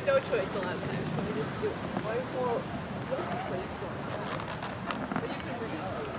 no choice a lot of times, so we just do it. Well, but you can bring it all over.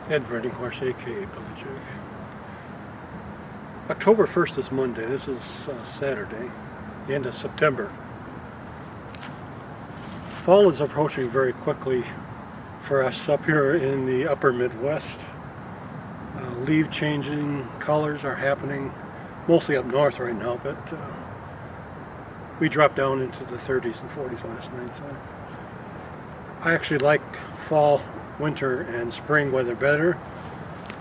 Ed Brenninghorst, aka Billy Jig. October 1st is Monday. This is Saturday, the end of September. Fall is approaching very quickly for us up here in the upper Midwest. Leaf changing colors are happening mostly up north right now, but we dropped down into the 30s and 40s last night. So I actually like fall, winter, and spring weather better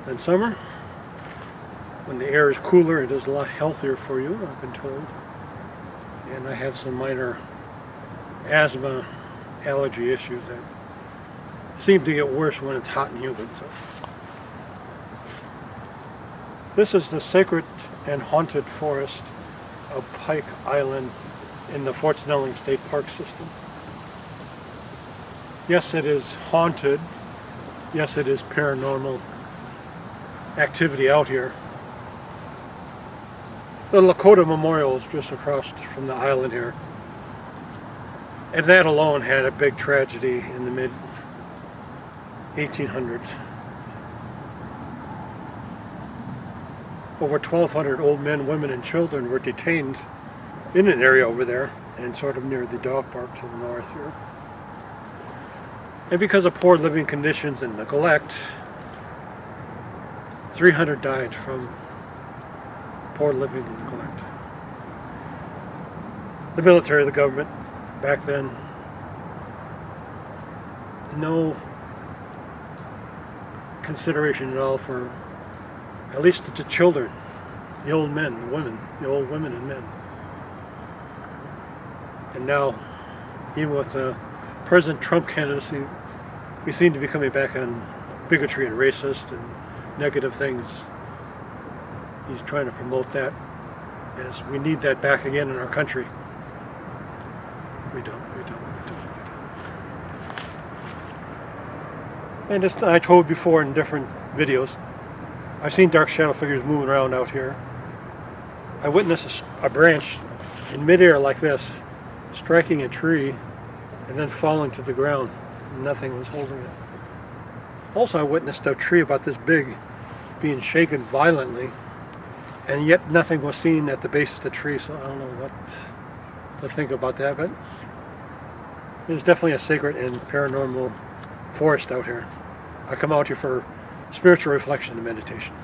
than summer. When the air is cooler, it is a lot healthier for you, I've been told. And I have some minor asthma, allergy issues that seem to get worse when it's hot and humid. So this is the sacred and haunted forest of Pike Island in the Fort Snelling State Park system. Yes, it is haunted. Yes, it is paranormal activity out here. The Lakota Memorial is just across from the island here. And that alone had a big tragedy in the mid-1800s. Over 1,200 old men, women, and children were detained in an area over there and sort of near the dog park to the north here. And because of poor living conditions and neglect, 300 died from poor living and neglect. The military, the government, back then, no consideration at all for at least the children, the old men, the women, the old women and men. And now, even with the President Trump candidacy, we seem to be coming back on bigotry and racist and negative things. He's trying to promote that as we need that back again in our country. We don't. And as I told before in different videos, I've seen dark shadow figures moving around out here. I witnessed a branch in midair like this, striking a tree and then falling to the ground. Nothing was holding it. Also, I witnessed a tree about this big being shaken violently and yet nothing was seen at the base of the tree, so I don't know what to think about that, but it's definitely a sacred and paranormal forest out here. I come out here for spiritual reflection and meditation.